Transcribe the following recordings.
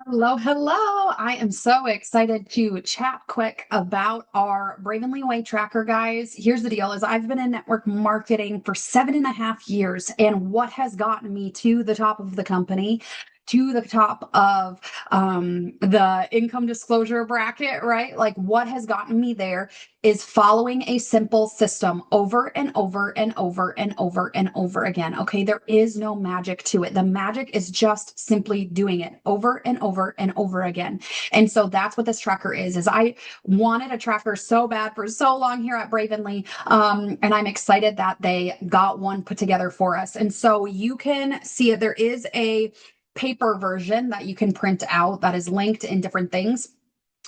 Hello, hello. I am so excited to chat quick about our Bravenly Way Tracker, guys. Here's the deal is I've been in network marketing for 7.5 years, and what has gotten me to the top of the company, to the top of the income disclosure bracket, right? Like what has gotten me there is following a simple system over and over and over and over and over again. Okay, there is no magic to it. The magic is just simply doing it over and over and over again. And so that's what this tracker is I wanted a tracker so bad for so long here at Bravenly. And I'm excited that they got one put together for us. And so you can see it. There is a paper version that you can print out that is linked in different things.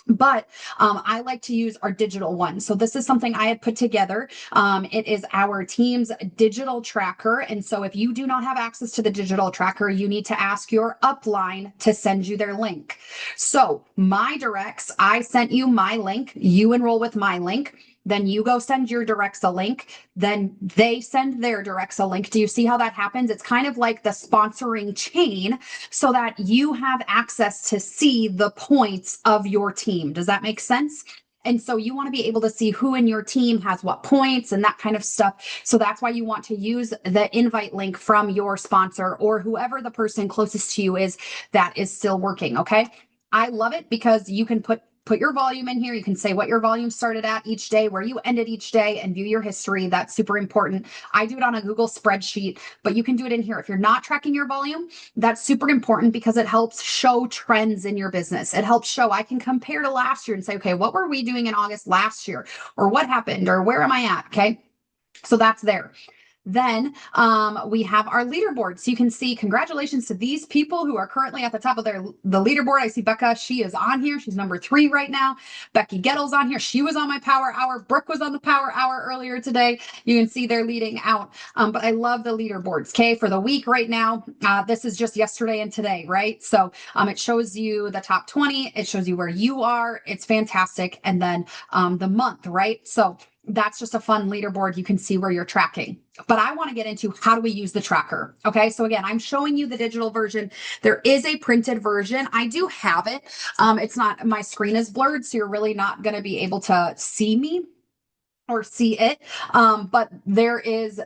But I like to use our digital one. So this is something I had put together. It is our team's digital tracker. And so if you do not have access to the digital tracker, you need to ask your upline to send you their link. So my directs, I sent you my link. You enroll with my link. Then you go send your directs a link. Then they send their directs a link. Do you see how that happens? It's kind of like the sponsoring chain so that you have access to see the points of your team. Does that make sense? And so you want to be able to see who in your team has what points and that kind of stuff. So that's why you want to use the invite link from your sponsor or whoever the person closest to you is that is still working. Okay. I love it because you can put your volume in here. You can say what your volume started at each day, where you ended each day, and view your history. That's super important. I do it on a Google spreadsheet, but you can do it in here. If you're not tracking your volume, that's super important because it helps show trends in your business. It helps show, I can compare to last year and say, okay, what were we doing in August last year? Or what happened? Or where am I at? Okay. So that's there. Then we have our leaderboard. So you can see congratulations to these people who are currently at the top of the leaderboard. I see Becca. She is on here. She's number 3 right now. Becky Gettle's on here. She was on my power hour. Brooke was on the power hour earlier today. You can see they're leading out. But I love the leaderboards. Okay. For the week right now, this is just yesterday and today, right? So it shows you the top 20. It shows you where you are. It's fantastic. And then the month, right? So that's just a fun leaderboard. You can see where you're tracking. But I want to get into how do we use the tracker? Okay. So again, I'm showing you the digital version. There is a printed version. I do have it. It's not, my screen is blurred, so you're really not going to be able to see me or see it. But there is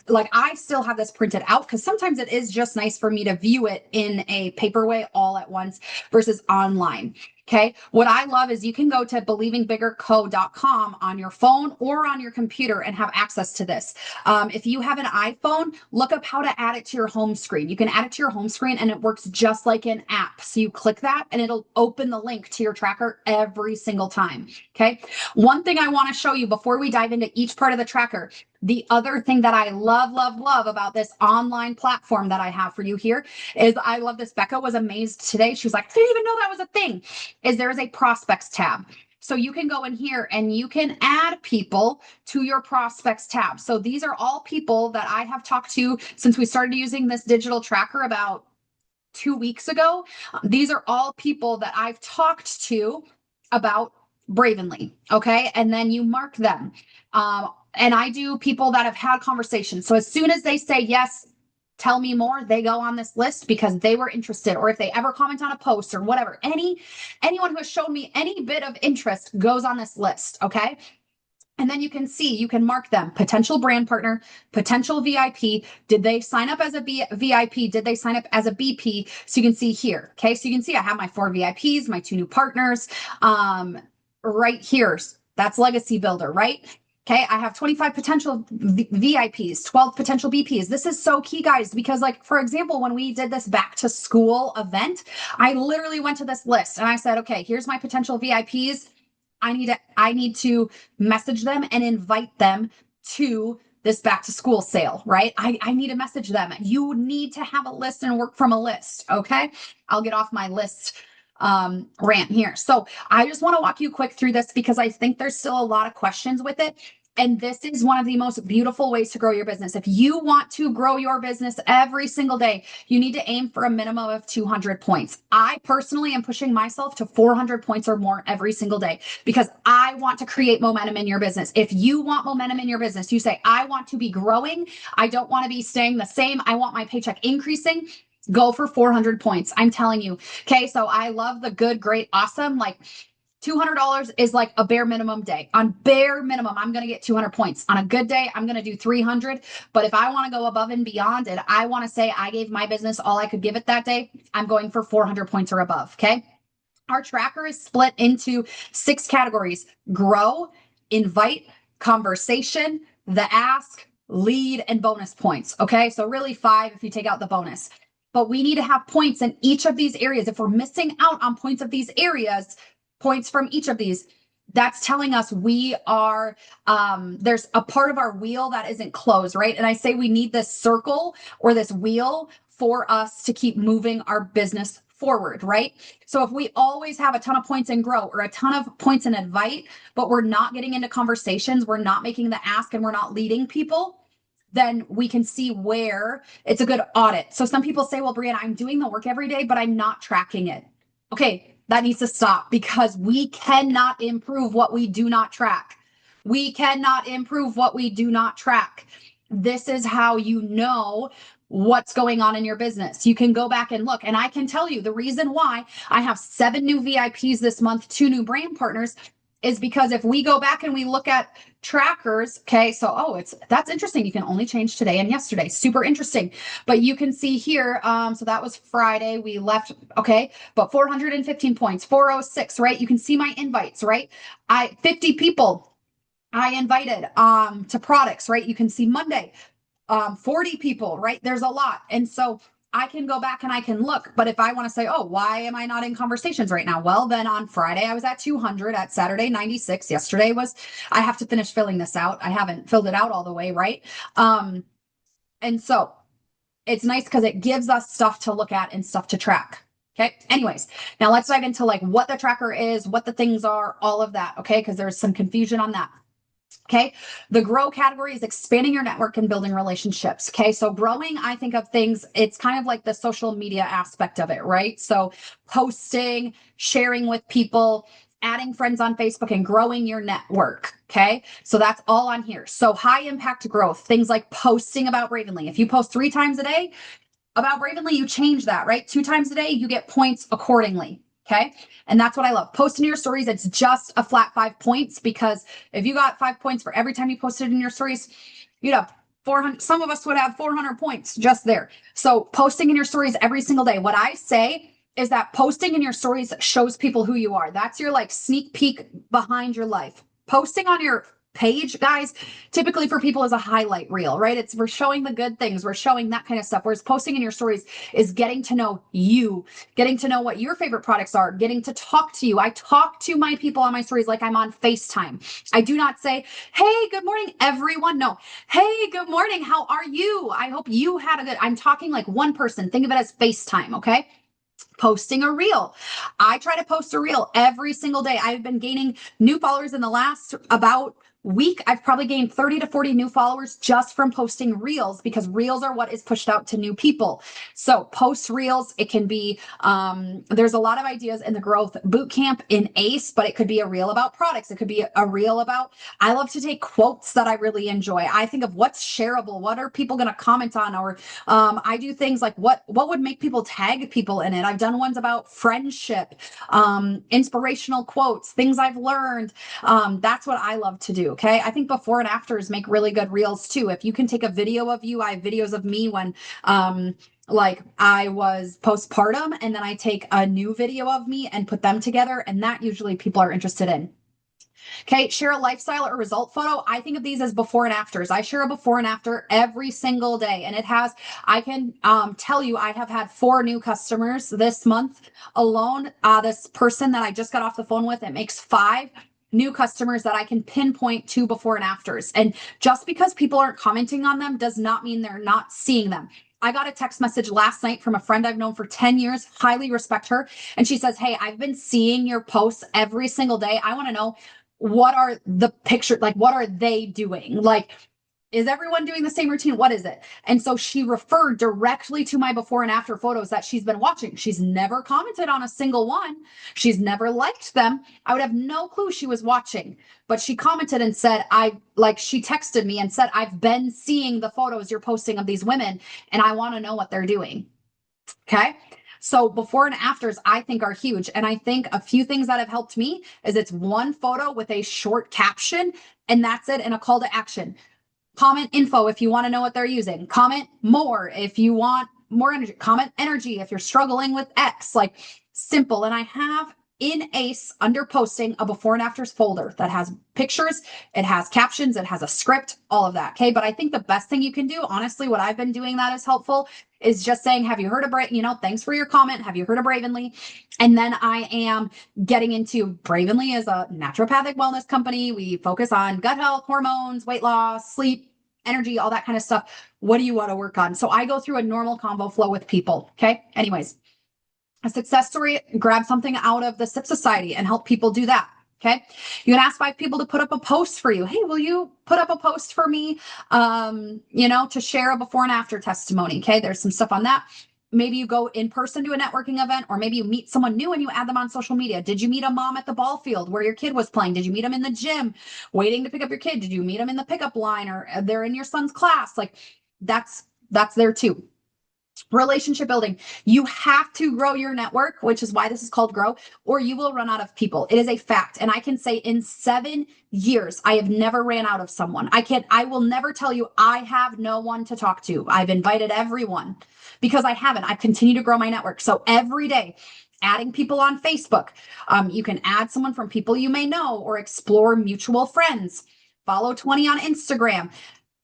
like I still have this printed out because sometimes it is just nice for me to view it in a paper way all at once versus online. Okay. What I love is you can go to believingbiggerco.com on your phone or on your computer and have access to this. If you have an iPhone, look up how to add it to your home screen. You can add it to your home screen and it works just like an app. So you click that and it'll open the link to your tracker every single time. Okay. One thing I want to show you before we dive into each part of the tracker, the other thing that I love, love, love about this online platform that I have for you here is I love this. Becca was amazed today. She was like, I didn't even know that was a thing. Is there is a prospects tab. So you can go in here and you can add people to your prospects tab. So these are all people that I have talked to since we started using this digital tracker about 2 weeks ago. These are all people that I've talked to about Bravenly. Okay. And then you mark them. And I do people that have had conversations. So as soon as they say, yes, tell me more, they go on this list because they were interested, or if they ever comment on a post or whatever, anyone who has shown me any bit of interest goes on this list. Okay. And then you can see, you can mark them potential brand partner, potential VIP. Did they sign up as a VIP? Did they sign up as a BP? So you can see here. Okay. So you can see I have my 4 VIPs, my 2 new partners right here. That's legacy builder, right? Okay, I have 25 potential VIPs, 12 potential BPs. This is so key, guys, because like, for example, when we did this back to school event, I literally went to this list and I said, okay, here's my potential VIPs. I need to message them and invite them to this back to school sale, right? I need to message them. You need to have a list and work from a list. Okay. I'll get off my list rant here. So I just want to walk you quick through this because I think there's still a lot of questions with it. And this is one of the most beautiful ways to grow your business. If you want to grow your business every single day, you need to aim for a minimum of 200 points. I personally am pushing myself to 400 points or more every single day because I want to create momentum in your business. If you want momentum in your business, you say, I want to be growing. I don't want to be staying the same. I want my paycheck increasing. Go for 400 points. I'm telling you. Okay. So I love the good, great, awesome. Like $200 is like a bare minimum day. On bare minimum, I'm going to get 200 points. On a good day, I'm going to do 300. But if I want to go above and beyond and I want to say I gave my business all I could give it that day, I'm going for 400 points or above. Okay. Our tracker is split into 6 categories: grow, invite, conversation, the ask, lead, and bonus points. Okay. So really 5 if you take out the bonus. But we need to have points in each of these areas. If we're missing out on points of these areas, points from each of these, that's telling us we are there's a part of our wheel that isn't closed, right? And I say we need this circle or this wheel for us to keep moving our business forward, right? So if we always have a ton of points in grow or a ton of points in invite, but we're not getting into conversations, we're not making the ask, and we're not leading people, then we can see where it's a good audit. So some people say, well, Brianna, I'm doing the work every day, but I'm not tracking it. Okay, that needs to stop, because we cannot improve what we do not track. We cannot improve what we do not track. This is how you know what's going on in your business. You can go back and look, and I can tell you the reason why I have 7 new VIPs this month, 2 new brand partners, is because if we go back and we look at trackers, okay, so that's interesting. You can only change today and yesterday. Super interesting. But you can see here, so that was Friday. We left, okay, but 415 points, 406, right? You can see my invites, right? 50 people I invited to products, right? You can see Monday, 40 people, right? There's a lot. And so I can go back and I can look. But if I want to say, oh, why am I not in conversations right now? Well, then on Friday, I was at 200, at Saturday, 96. Yesterday I have to finish filling this out. I haven't filled it out all the way, right? And so it's nice because it gives us stuff to look at and stuff to track. Okay. Anyways, now let's dive into like what the tracker is, what the things are, all of that. Okay. Because there's some confusion on that. Okay. The grow category is expanding your network and building relationships. Okay. So growing, I think of things, it's kind of like the social media aspect of it, right? So posting, sharing with people, adding friends on Facebook, and growing your network. Okay. So that's all on here. So high impact growth, things like posting about Bravenly. If you post 3 times a day about Bravenly, you change that, right? 2 times a day, you get points accordingly. Okay. And that's what I love. Posting your stories, it's just a flat 5 points, because if you got 5 points for every time you posted in your stories, you'd have 400. Some of us would have 400 points just there. So posting in your stories every single day. What I say is that posting in your stories shows people who you are. That's your like sneak peek behind your life. Posting on your page, guys, typically for people is a highlight reel, right? We're showing the good things, we're showing that kind of stuff. Whereas posting in your stories is getting to know you, getting to know what your favorite products are, getting to talk to you. I talk to my people on my stories like I'm on FaceTime. I do not say, hey, good morning, everyone. No, hey, good morning. How are you? I hope you had a good, I'm talking like one person. Think of it as FaceTime, okay? Posting a reel. I try to post a reel every single day. I've been gaining new followers in the last about week. I've probably gained 30 to 40 new followers just from posting reels, because reels are what is pushed out to new people. So post reels. It can be, there's a lot of ideas in the growth bootcamp in ACE, but it could be a reel about products. It could be a reel about, I love to take quotes that I really enjoy. I think of what's shareable. What are people going to comment on? Or I do things like what would make people tag people in it. I've done ones about friendship, inspirational quotes, things I've learned. That's what I love to do. Okay. I think before and afters make really good reels too. If you can take a video of you, I have videos of me when, like I was postpartum, and then I take a new video of me and put them together. And that usually people are interested in. Okay, share a lifestyle or result photo. I think of these as before and afters. I share a before and after every single day. And I can tell you, I have had 4 new customers this month alone. This person that I just got off the phone with, it makes 5 new customers that I can pinpoint to before and afters. And just because people aren't commenting on them does not mean they're not seeing them. I got a text message last night from a friend I've known for 10 years, highly respect her. And she says, hey, I've been seeing your posts every single day. I want to know, what are the picture, like what are they doing? Like, is everyone doing the same routine? What is it? And so she referred directly to my before and after photos that she's been watching. She's never commented on a single one. She's never liked them. I would have no clue she was watching, but she commented and said, she texted me and said, I've been seeing the photos you're posting of these women and I want to know what they're doing. Okay. So before and afters, I think are huge. And I think a few things that have helped me is it's one photo with a short caption, and that's it, and a call to action. Comment info if you want to know what they're using. Comment more if you want more energy. Comment energy if you're struggling with X. Like simple. And I have in Ace under posting a before and afters folder that has pictures, it has captions, it has a script, all of that. Okay. But I think the best thing you can do, honestly, what I've been doing that is helpful is just saying, have you heard of thanks for your comment. Have you heard of Bravenly? And then I am getting into Bravenly as a naturopathic wellness company. We focus on gut health, hormones, weight loss, sleep, energy, all that kind of stuff. What do you want to work on? So I go through a normal convo flow with people. Okay. Anyways, a success story, grab something out of the SIP Society and help people do that. Okay. You can ask 5 people to put up a post for you. Hey, will you put up a post for me? To share a before and after testimony. Okay. There's some stuff on that. Maybe you go in person to a networking event, or maybe you meet someone new and you add them on social media. Did you meet a mom at the ball field where your kid was playing? Did you meet them in the gym waiting to pick up your kid? Did you meet them in the pickup line, or they're in your son's class? Like that's there too. Relationship building. You have to grow your network, which is why this is called grow, or you will run out of people. It is a fact. And I can say in 7 years, I have never ran out of someone. I will never tell you I have no one to talk to. I've invited everyone because I haven't. I've continued to grow my network. So every day, adding people on Facebook. You can add someone from people you may know or explore mutual friends. Follow 20 on Instagram.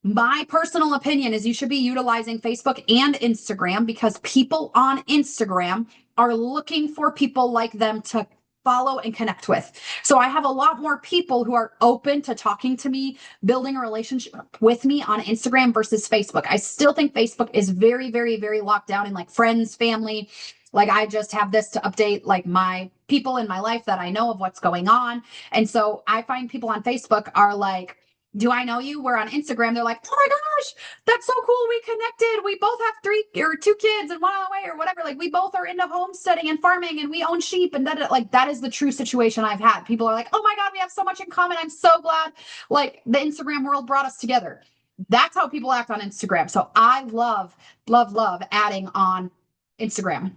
My personal opinion is you should be utilizing Facebook and Instagram because people on Instagram are looking for people like them to follow and connect with. So I have a lot more people who are open to talking to me, building a relationship with me on Instagram versus Facebook. I still think Facebook is very, very, very locked down in like friends, family. Like I just have this to update like my people in my life that I know of what's going on. And so I find people on Facebook are like, do I know you? We're on Instagram. They're like, oh my gosh, that's so cool. We connected. We both have 2 kids and one on the way or whatever. Like we both are into homesteading and farming and we own sheep. And that is the true situation I've had. People are like, oh my God, we have so much in common. I'm so glad like the Instagram world brought us together. That's how people act on Instagram. So I love, love, love adding on Instagram.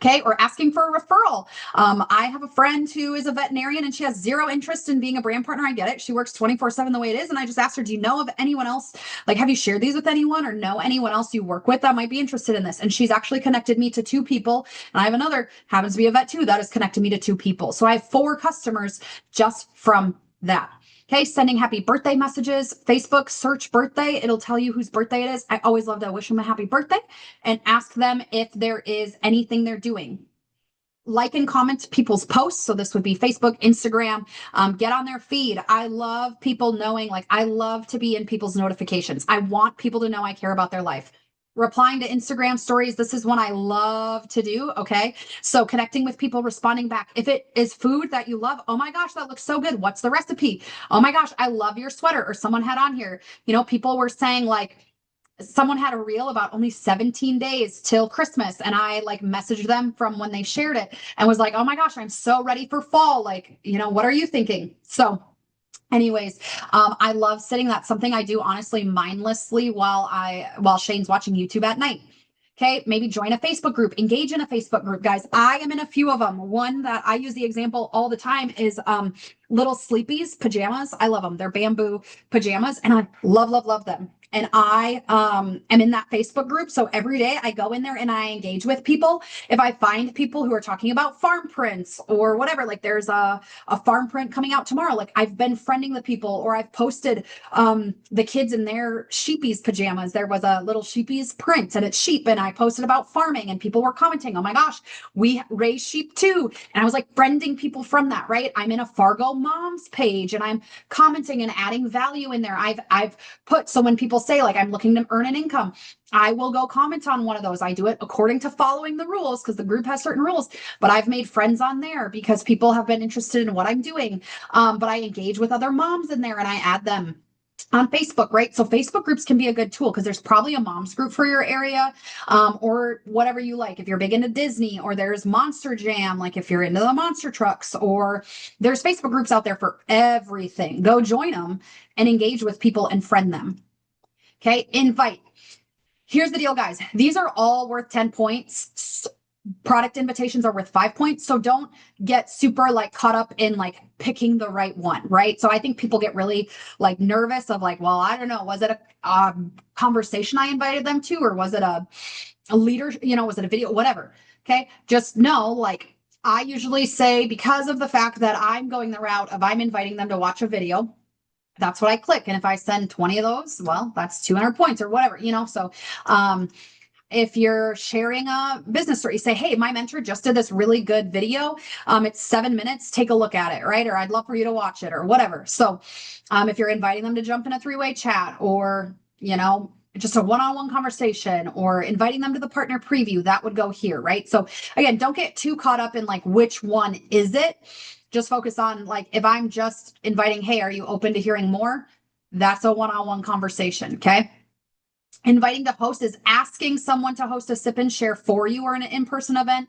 Okay, or asking for a referral. I have a friend who is a veterinarian and she has zero interest in being a brand partner. I get it. She works 24/7 the way it is. And I just asked her, do you know of anyone else? Like, have you shared these with anyone or know anyone else you work with that might be interested in this? And she's actually connected me to 2 people. And I have another, happens to be a vet too, that has connected me to 2 people. So I have 4 customers just from that. Okay, sending happy birthday messages. Facebook, search birthday. It'll tell you whose birthday it is. I always love to wish them a happy birthday and ask them if there is anything they're doing. Like and comment people's posts. So this would be Facebook, Instagram, get on their feed. I love people knowing, like I love to be in people's notifications. I want people to know I care about their life. Replying to Instagram stories. This is one I love to do. Okay. So connecting with people, responding back. If it is food that you love, oh my gosh, that looks so good. What's the recipe? Oh my gosh, I love your sweater. Or someone had on here, people were saying like, someone had a reel about only 17 days till Christmas. And I like messaged them from when they shared it and was like, oh my gosh, I'm so ready for fall. Like, what are you thinking? So anyways, I love sitting. That's something I do honestly mindlessly while Shane's watching YouTube at night. Okay, maybe join a Facebook group, engage in a Facebook group, guys. I am in a few of them. One that I use the example all the time is Little Sleepies pajamas. I love them. They're bamboo pajamas and I love, love, love them. And I am in that Facebook group. So every day I go in there and I engage with people. If I find people who are talking about farm prints or whatever, like there's a farm print coming out tomorrow, like I've been friending the people or I've posted the kids in their sheepies pajamas. There was a little sheepies print and it's sheep. And I posted about farming and people were commenting, oh my gosh, we raise sheep too. And I was like friending people from that, right? I'm in a Fargo moms page and I'm commenting and adding value in there. I've put, so when people say like, I'm looking to earn an income, I will go comment on one of those. I do it according to following the rules because the group has certain rules, but I've made friends on there because people have been interested in what I'm doing. But I engage with other moms in there and I add them on Facebook, right? So Facebook groups can be a good tool because there's probably a mom's group for your area or whatever you like. If you're big into Disney or there's Monster Jam, like if you're into the monster trucks, or there's Facebook groups out there for everything. Go join them and engage with people and friend them. Okay, invite. Here's the deal, guys. These are all worth 10 points. Product invitations are worth 5 points. So don't get super like caught up in like picking the right one, right? So I think people get really like nervous of like, well, I don't know, was it a conversation I invited them to, or was it a leader, was it a video, whatever. Okay. Just know, like, I usually say, because of the fact that I'm going the route of I'm inviting them to watch a video, that's what I click. And if I send 20 of those, well, that's 200 points or whatever, So, if you're sharing a business story, you say, hey, my mentor just did this really good video. It's 7 minutes. Take a look at it, right? Or I'd love for you to watch it or whatever. So if you're inviting them to jump in a 3-way chat, or, just a one-on-one conversation, or inviting them to the partner preview, that would go here, right? So again, don't get too caught up in like, which one is it? Just focus on like, if I'm just inviting, hey, are you open to hearing more? That's a one-on-one conversation. Okay. Inviting to host is asking someone to host a sip and share for you or an in-person event.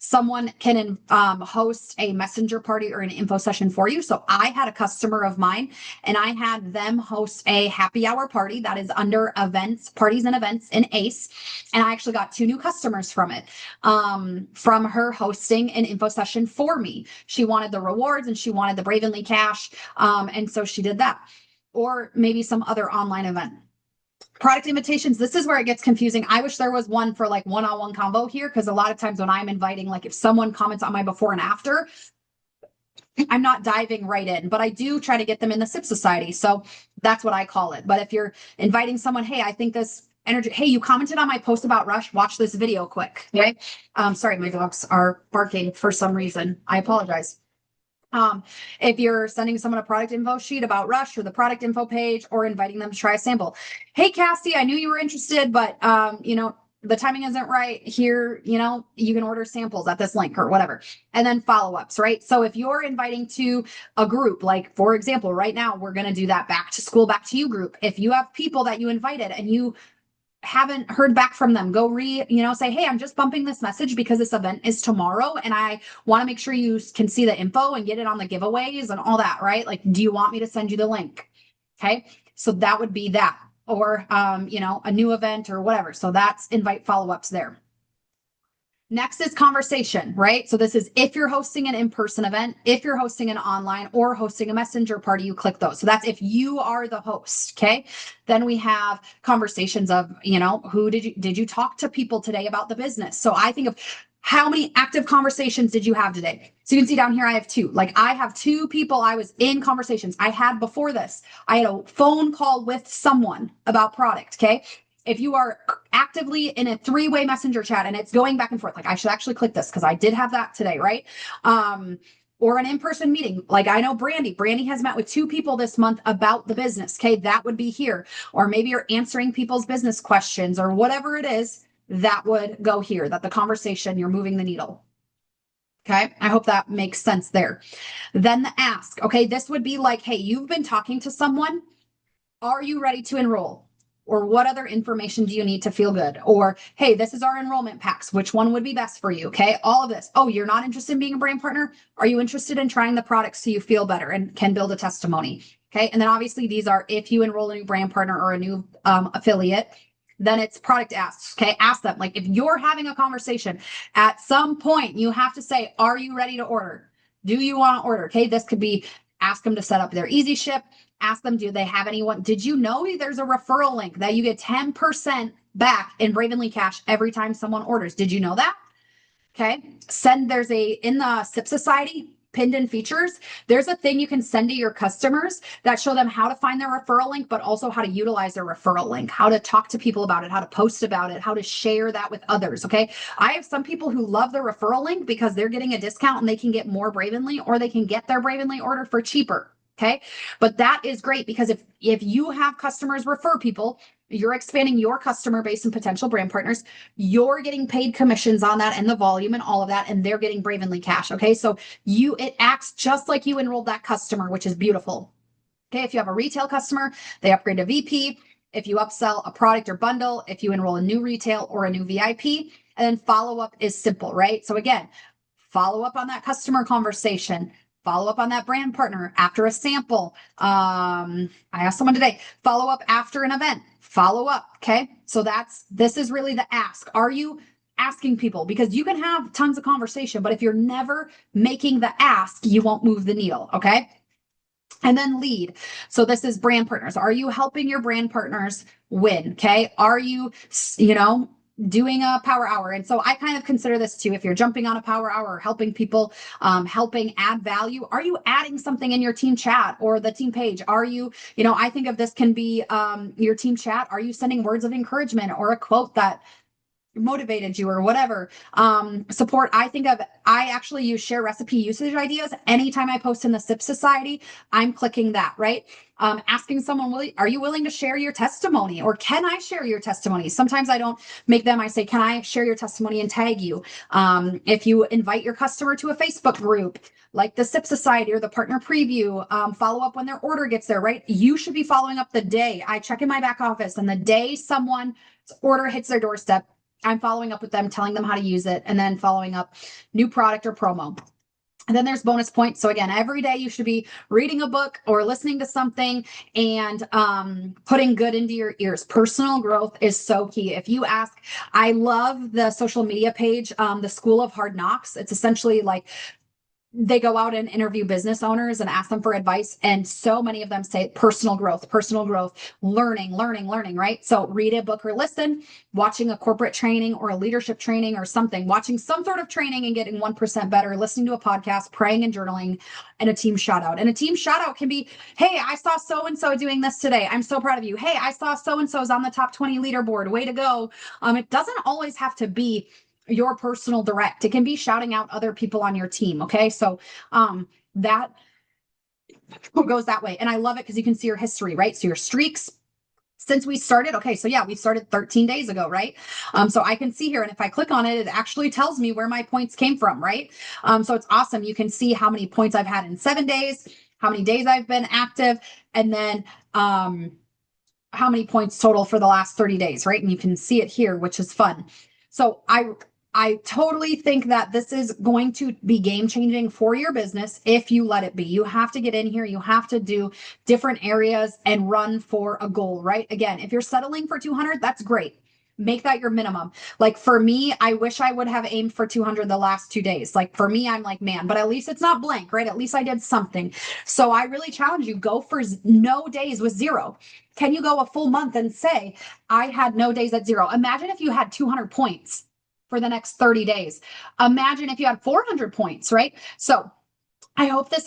Someone can host a messenger party or an info session for you. So I had a customer of mine, and I had them host a happy hour party that is under events, parties and events in ACE. And I actually got 2 new customers from it, from her hosting an info session for me. She wanted the rewards and she wanted the Bravenly cash. And so she did that. Or maybe some other online event. Product invitations, this is where it gets confusing. I wish there was one for like one-on-one combo here, because a lot of times when I'm inviting, like if someone comments on my before and after, I'm not diving right in, but I do try to get them in the SIP Society. So that's what I call it. But if you're inviting someone, hey, I think this energy, hey, you commented on my post about Rush, watch this video quick. Okay. Sorry, my dogs are barking for some reason. I apologize. If you're sending someone a product info sheet about Rush or the product info page, or inviting them to try a sample. Hey, Cassie, I knew you were interested, but, the timing isn't right here. You can order samples at this link or whatever. And then follow-ups, right? So if you're inviting to a group, like for example, right now, we're going to do that back to school, back to you group. If you have people that you invited and you haven't heard back from them, go say, hey, I'm just bumping this message because this event is tomorrow and I want to make sure you can see the info and get it on the giveaways and all that, right? Like, do you want me to send you the link? Okay. So that would be that, or, a new event or whatever. So that's invite follow-ups there. Next is conversation, right? So this is if you're hosting an in-person event, if you're hosting an online or hosting a messenger party, you click those. So that's if you are the host. Okay. Then we have conversations of, who did you talk to people today about the business? So I think of how many active conversations did you have today? So you can see down here, I have 2. Like I have 2 people I was in conversations. I had before this, I had a phone call with someone about product. Okay. If you are actively in a 3-way messenger chat and it's going back and forth, like I should actually click this because I did have that today, right? Or an in-person meeting. Like I know Brandy has met with 2 people this month about the business. Okay. That would be here. Or maybe you're answering people's business questions or whatever it is, that would go here, that the conversation, you're moving the needle. Okay. I hope that makes sense there. Then the ask. Okay. This would be like, hey, you've been talking to someone. Are you ready to enroll? Or what other information do you need to feel good? Or, hey, this is our enrollment packs. Which one would be best for you? Okay. All of this. Oh, you're not interested in being a brand partner? Are you interested in trying the products so you feel better and can build a testimony? Okay. And then obviously these are if you enroll a new brand partner or a new affiliate, then it's product asks. Okay. Ask them. Like if you're having a conversation at some point, you have to say, are you ready to order? Do you want to order? Okay. This could be ask them to set up their easy ship. Ask them, do they have anyone? Did you know there's a referral link that you get 10% back in Bravenly Cash every time someone orders? Did you know that? Okay. There's in the SIP Society pinned in features, there's a thing you can send to your customers that show them how to find their referral link, but also how to utilize their referral link, how to talk to people about it, how to post about it, how to share that with others. Okay. I have some people who love the referral link because they're getting a discount and they can get more Bravenly, or they can get their Bravenly order for cheaper. Okay. But that is great because if you have customers refer people, you're expanding your customer base and potential brand partners. You're getting paid commissions on that and the volume and all of that, and they're getting Bravenly Cash. Okay. So it acts just like you enrolled that customer, which is beautiful. Okay. If you have a retail customer, they upgrade to VP. If you upsell a product or bundle, if you enroll a new retail or a new VIP, and then follow up is simple, right? So again, follow up on that customer conversation. follow up on that brand partner after a sample. I asked someone today, follow up after an event, follow up. Okay. So this is really the ask. Are you asking people? Because you can have tons of conversation, but if you're never making the ask, you won't move the needle. Okay. And then lead. So this is brand partners. Are you helping your brand partners win? Okay. Are you, doing a power hour? And so I kind of consider this too. If you're jumping on a power hour or helping people, helping add value, are you adding something in your team chat or the team page? Are you, I think of this can be your team chat. Are you sending words of encouragement or a quote that motivated you or whatever? Support. I actually use share recipe usage ideas anytime I post in the SIP Society. I'm clicking that, right? Asking someone, are you willing to share your testimony, or can I share your testimony? Sometimes I don't make them. I say, can I share your testimony and tag you? If you invite your customer to a Facebook group like the SIP Society or the partner preview, follow up when their order gets there, right? You should be following up the day I check in my back office, and the day someone's order hits their doorstep, I'm following up with them, telling them how to use it, and then following up new product or promo. And then there's bonus points. So again, every day you should be reading a book or listening to something and putting good into your ears. Personal growth is so key. If you ask, I love the social media page, the School of Hard Knocks. It's essentially like they go out and interview business owners and ask them for advice. And so many of them say personal growth, learning, right? So read a book or listen, watching a corporate training or a leadership training or something, watching some sort of training and getting 1% better, listening to a podcast, praying and journaling, and a team shout out. And a team shout out can be, hey, I saw so-and-so doing this today. I'm so proud of you. Hey, I saw so-and-so's on the top 20 leaderboard. Way to go. It doesn't always have to be your personal direct. It can be shouting out other people on your team. Okay. So that goes that way. And I love it because you can see your history, right? So your streaks since we started. Okay. So yeah, we started 13 days ago, right? So I can see here, and if I click on it, it actually tells me where my points came from, right? So it's awesome. You can see how many points I've had in 7 days, how many days I've been active, and then how many points total for the last 30 days, right? And you can see it here, which is fun. So I totally think that this is going to be game changing for your business if you let it be. You have to get in here. You have to do different areas and run for a goal, right? Again, if you're settling for 200, that's great. Make that your minimum. Like for me, I wish I would have aimed for 200 the last 2 days. Like for me, I'm like, man, but at least it's not blank, right? At least I did something. So I really challenge you, go for no days with zero. Can you go a full month and say, I had no days at zero? Imagine if you had 200 points for the next 30 days. Imagine if you had 400 points, right? So I hope this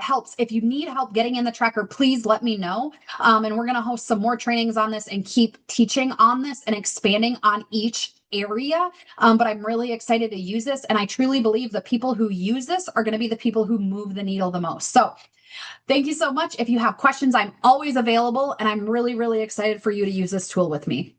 helps. If you need help getting in the tracker, please let me know. And we're going to host some more trainings on this and keep teaching on this and expanding on each area. But I'm really excited to use this. And I truly believe the people who use this are going to be the people who move the needle the most. So thank you so much. If you have questions, I'm always available, and I'm really, really excited for you to use this tool with me.